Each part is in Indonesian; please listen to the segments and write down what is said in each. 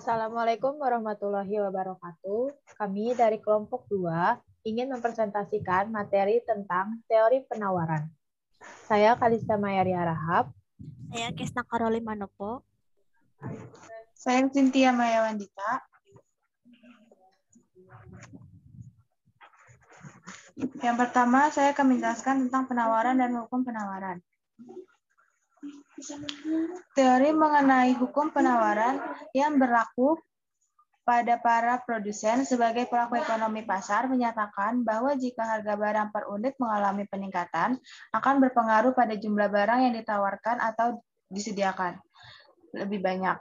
Assalamualaikum warahmatullahi wabarakatuh. Kami dari kelompok 2 ingin mempresentasikan materi tentang teori penawaran. Saya Kalista Mayari Arahap. Saya Kesna Karoli Manopo. Saya Cynthia Mayawandita. Yang pertama, saya akan menjelaskan tentang penawaran dan hukum penawaran. Teori mengenai hukum penawaran yang berlaku pada para produsen sebagai pelaku ekonomi pasar menyatakan bahwa jika harga barang per unit mengalami peningkatan, akan berpengaruh pada jumlah barang yang ditawarkan atau disediakan lebih banyak.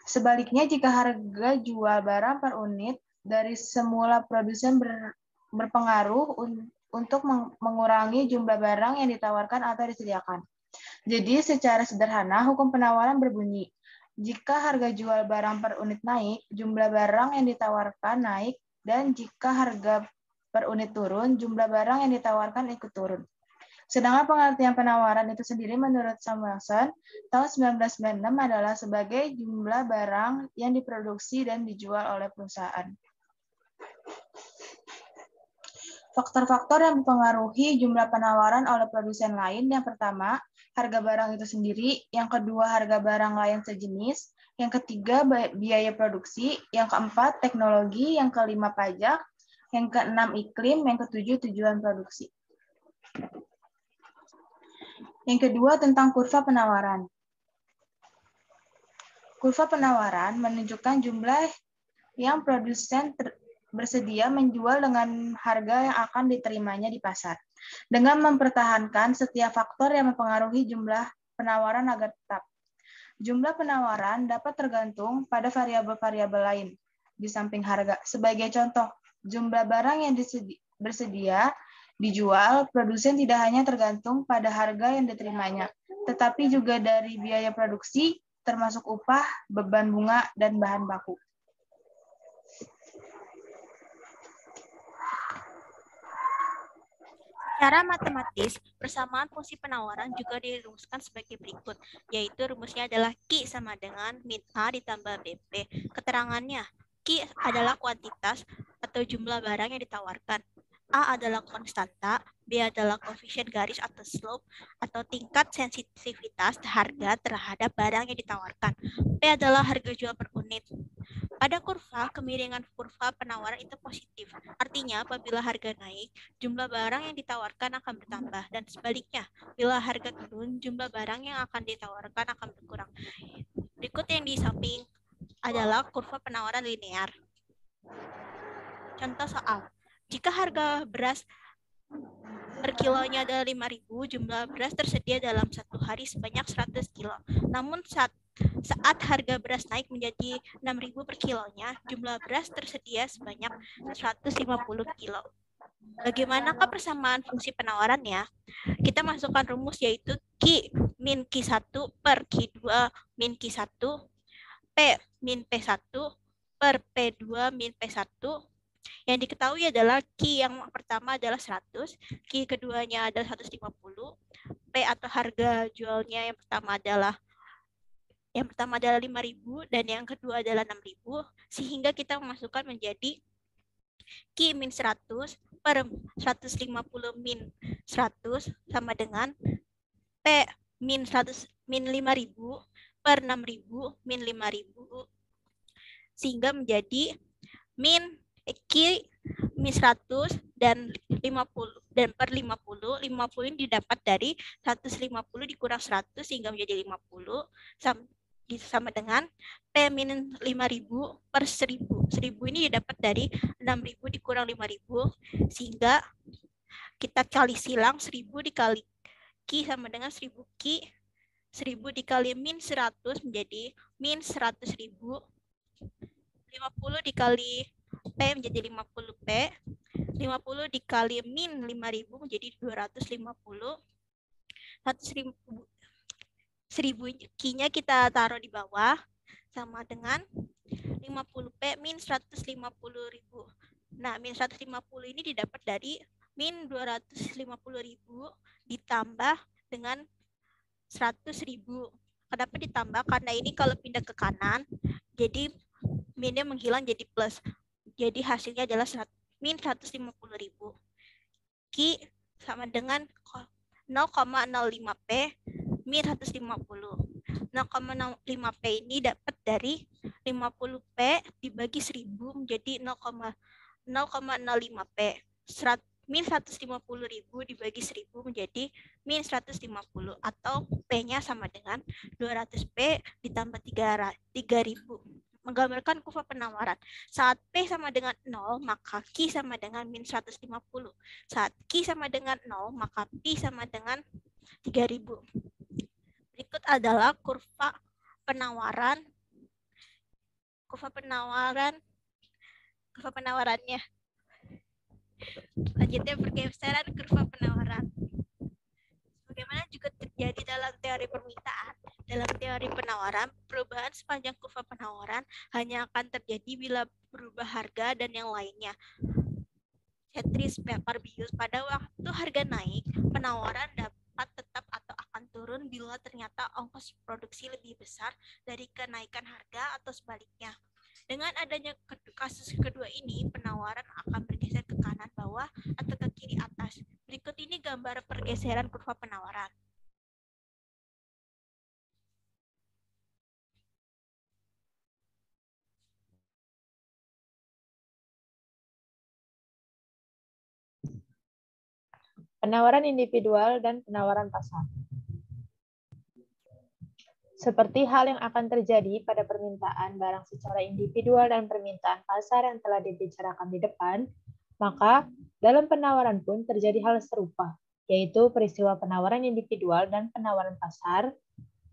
Sebaliknya, jika harga jual barang per unit dari semula produsen berpengaruh untuk mengurangi jumlah barang yang ditawarkan atau disediakan. Jadi, secara sederhana, hukum penawaran berbunyi, jika harga jual barang per unit naik, jumlah barang yang ditawarkan naik, dan jika harga per unit turun, jumlah barang yang ditawarkan ikut turun. Sedangkan pengertian penawaran itu sendiri menurut Samuelson tahun 1996 adalah sebagai jumlah barang yang diproduksi dan dijual oleh perusahaan. Faktor-faktor yang mempengaruhi jumlah penawaran oleh produsen lain, yang pertama, harga barang itu sendiri, yang kedua, harga barang lain sejenis, yang ketiga, biaya produksi, yang keempat, teknologi, yang kelima, pajak, yang keenam, iklim, yang ketujuh, tujuan produksi. Yang kedua, tentang kurva penawaran. Kurva penawaran menunjukkan jumlah yang produsen bersedia menjual dengan harga yang akan diterimanya di pasar, dengan mempertahankan setiap faktor yang mempengaruhi jumlah penawaran agar tetap. Jumlah penawaran dapat tergantung pada variabel-variabel lain di samping harga. Sebagai contoh, jumlah barang yang bersedia dijual, produsen tidak hanya tergantung pada harga yang diterimanya, tetapi juga dari biaya produksi, termasuk upah, beban bunga, dan bahan baku. Secara matematis, persamaan fungsi penawaran juga dirumuskan sebagai berikut, yaitu rumusnya adalah Q sama dengan min A ditambah BP. Keterangannya, Q adalah kuantitas atau jumlah barang yang ditawarkan. A adalah konstanta, B adalah koefisien garis atau slope atau tingkat sensitivitas harga terhadap barang yang ditawarkan. P adalah harga jual per unit. Pada kurva, kemiringan kurva penawaran itu positif. Artinya, apabila harga naik, jumlah barang yang ditawarkan akan bertambah. Dan sebaliknya, bila harga turun, jumlah barang yang akan ditawarkan akan berkurang. Berikut yang di samping adalah kurva penawaran linear. Contoh soal, jika harga beras per kilonya adalah 5.000, jumlah beras tersedia dalam satu hari sebanyak 100 kilo. Namun saat harga beras naik menjadi 6.000 per kilonya, jumlah beras tersedia sebanyak 150 kilo. Bagaimanakah persamaan fungsi penawarannya? Kita masukkan rumus yaitu Q min Q1 per Q2 min Q1, P min P1 per P2 min P1. Yang diketahui adalah Q yang pertama adalah 100, Q keduanya adalah 150, P atau harga jualnya yang pertama adalah 5.000 dan yang kedua adalah 6.000, sehingga kita memasukkan menjadi Q min 100 per 150 min 100 sama dengan P min 100 min 5.000 per 6.000 min 5.000, sehingga menjadi min Q min 100 dan 50 dan per 50 ini didapat dari 150 dikurang 100 sehingga menjadi 50 sama dengan P min 5.000 per 1.000. 1.000 ini didapat dari 6.000 dikurang 5.000 sehingga kita kali silang 1.000 dikali Q sama dengan 1.000 Q. 1.000 dikali min 100 menjadi min 100.000. 50 dikali P menjadi 50 P. 50 dikali min 5.000 menjadi 250. 1.000 Q-nya kita taruh di bawah sama dengan 50 P min 150.000. Nah, min 150 ini didapat dari min 250.000 ditambah dengan 100.000. Kenapa ditambah? Karena ini kalau pindah ke kanan, jadi minnya menghilang jadi plus. Jadi hasilnya adalah min 150.000. Q sama dengan 0,05P min 150. 0,05P ini dapat dari 50P dibagi 1000 menjadi 0,05P. Min 150.000 dibagi 1000 menjadi min 150 atau P-nya sama dengan 200P ditambah 3000. Menggambarkan kurva penawaran. Saat P sama dengan 0, maka Q sama dengan min 150. Saat Q sama dengan 0, maka P sama dengan 3000. Berikut adalah kurva penawaran. Kurva penawarannya. Selanjutnya pergeseran kurva penawaran. Bagaimana juga terjadi dalam teori permintaan. Dalam teori penawaran, perubahan sepanjang kurva penawaran hanya akan terjadi bila berubah harga dan yang lainnya. Ceteris paribus, pada waktu harga naik, penawaran dapat tetap atau akan turun bila ternyata ongkos produksi lebih besar dari kenaikan harga atau sebaliknya. Dengan adanya kasus kedua ini, penawaran akan bergeser ke kanan bawah atau ke kiri atas. Berikut ini gambar pergeseran kurva penawaran. Penawaran individual dan penawaran pasar. Seperti hal yang akan terjadi pada permintaan barang secara individual dan permintaan pasar yang telah dibicarakan di depan, maka dalam penawaran pun terjadi hal serupa, yaitu peristiwa penawaran individual dan penawaran pasar,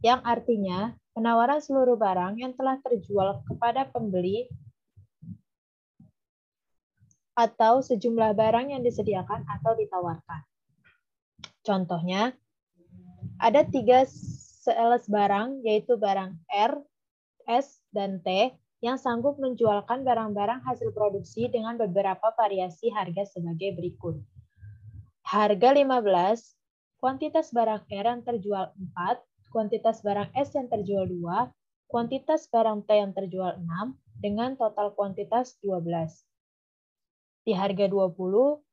yang artinya penawaran seluruh barang yang telah terjual kepada pembeli atau sejumlah barang yang disediakan atau ditawarkan. Contohnya, ada 3 sales barang, yaitu barang R, S, dan T, yang sanggup menjualkan barang-barang hasil produksi dengan beberapa variasi harga sebagai berikut. Harga 15, kuantitas barang R yang terjual 4, kuantitas barang S yang terjual 2, kuantitas barang T yang terjual 6, dengan total kuantitas 12. Di harga 20,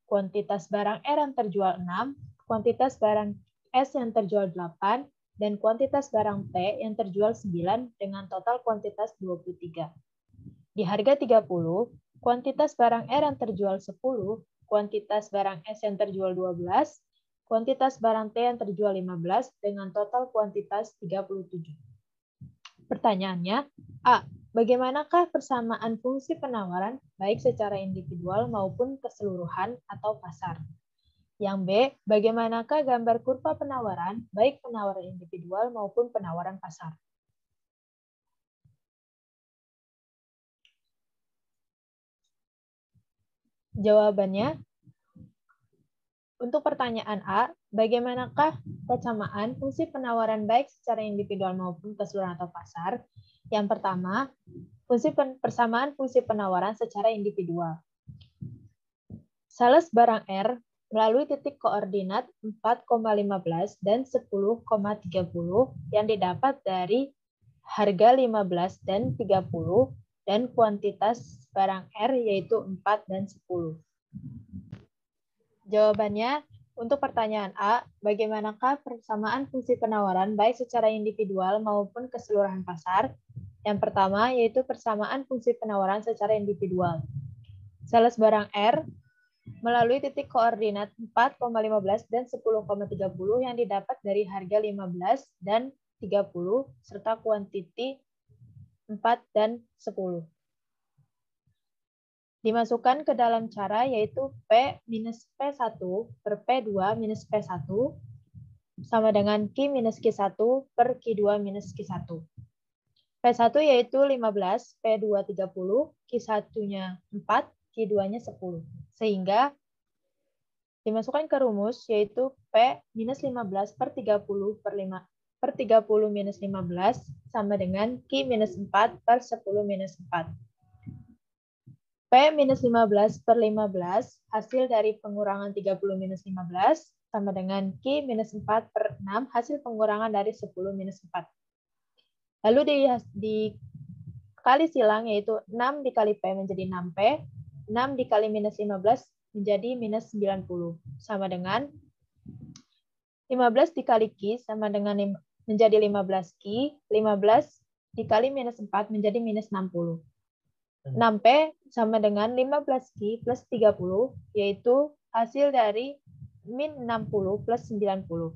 kuantitas barang R yang terjual 6, kuantitas barang S yang terjual 8, dan kuantitas barang T yang terjual 9 dengan total kuantitas 23. Di harga 30, kuantitas barang R yang terjual 10, kuantitas barang S yang terjual 12, kuantitas barang T yang terjual 15 dengan total kuantitas 37. Pertanyaannya, A. Bagaimanakah persamaan fungsi penawaran baik secara individual maupun keseluruhan atau pasar? Yang B, bagaimanakah gambar kurva penawaran, baik penawaran individual maupun penawaran pasar? Jawabannya, untuk pertanyaan A, bagaimanakah persamaan fungsi penawaran baik secara individual maupun keseluruhan atau pasar? Yang pertama, persamaan fungsi penawaran secara individual. Sales barang R melalui titik koordinat 4,15 dan 10,30 yang didapat dari harga 15 dan 30 dan kuantitas barang R yaitu 4 dan 10. Jawabannya, untuk pertanyaan A, bagaimanakah persamaan fungsi penawaran baik secara individual maupun keseluruhan pasar? Yang pertama, yaitu persamaan fungsi penawaran secara individual. Sales barang R melalui titik koordinat 4,15 dan 10,30 yang didapat dari harga 15 dan 30 serta kuantiti 4 dan 10. Dimasukkan ke dalam cara yaitu P minus P1 per P2 minus P1 sama dengan Q minus Q1 per Q2 minus Q1. P1 yaitu 15, P2 30, Q1-nya 4, Q2-nya 10. Sehingga dimasukkan ke rumus yaitu P minus 15 per 30 per 30 minus 15 sama dengan Q minus 4 per 10 minus 4. P minus 15 per 15 hasil dari pengurangan 30 minus 15 sama dengan Q minus 4 per 6 hasil pengurangan dari 10 minus 4. Lalu kali silang, yaitu 6 dikali P menjadi 6P, 6 dikali minus 15 menjadi minus 90, sama dengan 15 dikali Q sama dengan menjadi 15 Q, 15 dikali minus 4 menjadi minus 60. 6P sama dengan 15 Q plus 30, yaitu hasil dari min 60 plus 90.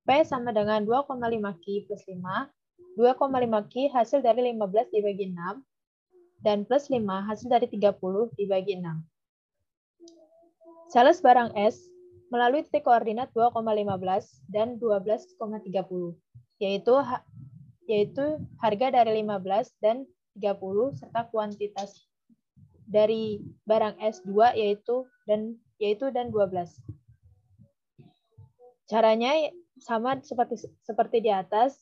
P sama dengan 2,5 Q plus 5, 2,5 Q hasil dari 15 dibagi 6, dan plus 5 hasil dari 30 dibagi 6. Sales barang S melalui titik koordinat 2,15 dan 12,30, yaitu harga dari 15 dan 30 serta kuantitas dari barang S2 yaitu dan 12. Caranya sama seperti di atas,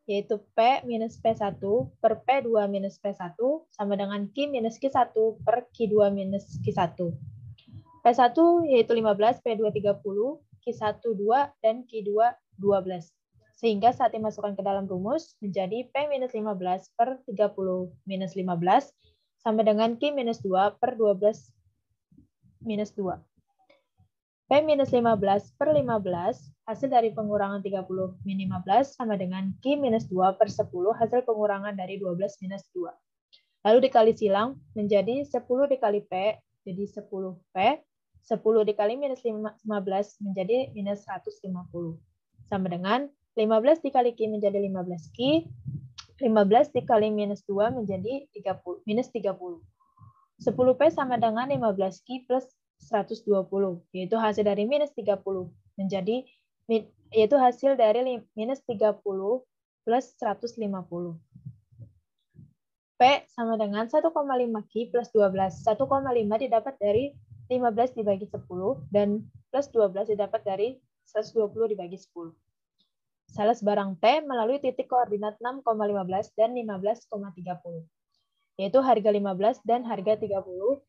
yaitu P minus P1 per P2 minus P1 sama dengan Q minus Q1 per Q2 minus Q1. P1 yaitu 15, P2 30, Q1 2, dan Q2 12. Sehingga saat dimasukkan ke dalam rumus menjadi P minus 15 per 30 minus 15 sama dengan Q minus 2 per 12 minus 2. P minus 15 per 15 hasil dari pengurangan 30 min 15 sama dengan Q minus 2 per 10 hasil pengurangan dari 12 minus 2. Lalu dikali silang menjadi 10 dikali P jadi 10P, 10 dikali minus 15 menjadi minus 150. Sama dengan 15 dikali Q menjadi 15 Q, 15 dikali minus 2 menjadi minus 30. 10P sama dengan 15 Q plus 120, yaitu hasil dari minus 30 menjadi, yaitu hasil dari minus 30 plus 150. P sama dengan 1,5 Q plus 12. 1,5 didapat dari 15 dibagi 10, dan plus 12 didapat dari 120 dibagi 10. Sales barang T melalui titik koordinat 6,15 dan 15,30, yaitu harga 15 dan harga 30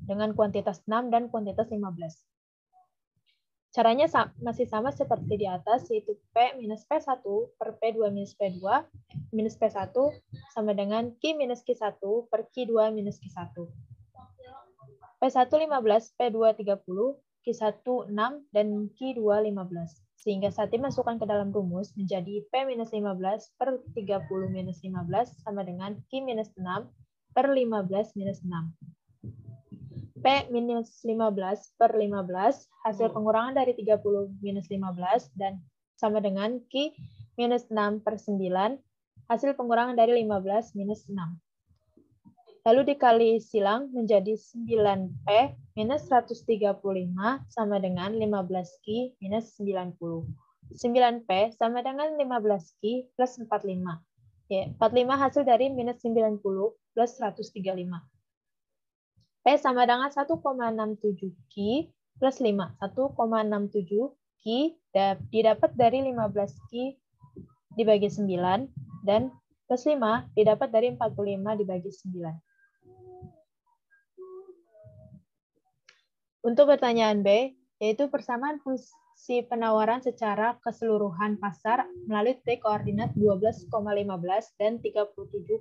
dengan kuantitas 6 dan kuantitas 15. Caranya masih sama seperti di atas, yaitu P minus P1 per P2 minus P2 minus P1 sama dengan Q minus Q1 per Q2 minus Q1. P1 15, P2 30, Q1 6, dan Q2 15. Sehingga saat dimasukkan ke dalam rumus menjadi P minus 15 per 30 minus 15 sama dengan Q minus 6 per 15 minus 6. P minus 15 per 15 hasil pengurangan dari 30 minus 15 dan sama dengan Q minus 6 per 9 hasil pengurangan dari 15 minus 6. Lalu dikali silang menjadi 9P minus 135 sama dengan 15Q minus 90. 9P sama dengan 15Q plus 45. Ya, 45 hasil dari minus 90 plus 135. P sama dengan 1,67Q plus 5. 1,67Q didapat dari 15Q dibagi 9 dan plus 5 didapat dari 45 dibagi 9. Untuk pertanyaan B, yaitu persamaan fungsi penawaran secara keseluruhan pasar melalui titik koordinat 12,15 dan 37,30,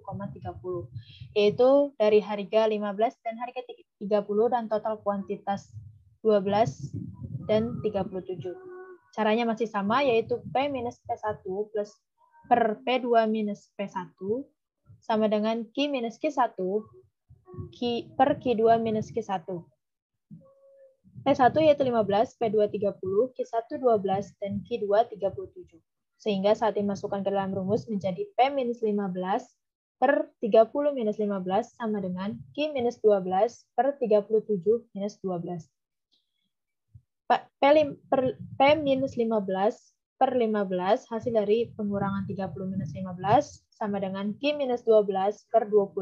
yaitu dari harga 15 dan harga 30 dan total kuantitas 12 dan 37. Caranya masih sama, yaitu P minus P1 plus per P2 minus P1 sama dengan Q minus Q1 per Q2 minus Q1. P1 yaitu 15, P2 30, Q1 12, dan Q2 37. Sehingga saat dimasukkan ke dalam rumus menjadi P minus 15 per 30 minus 15 sama dengan Q minus 12 per 37 minus 12. P minus 15 per 15 hasil dari pengurangan 30 minus 15 sama dengan Q minus 12 per 25.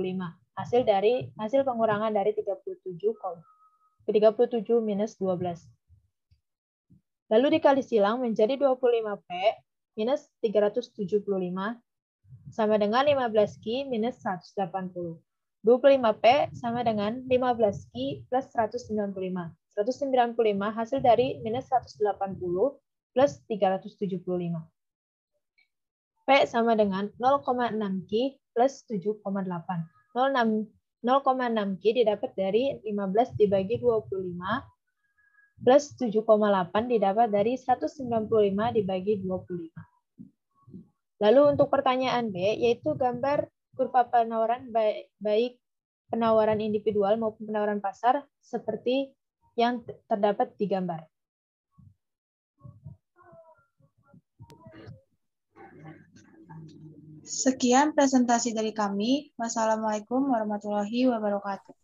Hasil pengurangan dari 37 minus 12. Lalu dikali silang menjadi 25P minus 375 sama dengan 15Q minus 180. 25P sama dengan 15Q plus 195. 195 hasil dari minus 180 plus 375. P sama dengan 0,6 Q plus 7,8. 0,6 Q didapat dari 15 dibagi 25 plus 7,8 didapat dari 195 dibagi 25. Lalu untuk pertanyaan B, yaitu gambar kurva penawaran baik penawaran individual maupun penawaran pasar seperti yang terdapat di gambar. Sekian presentasi dari kami. Wassalamualaikum warahmatullahi wabarakatuh.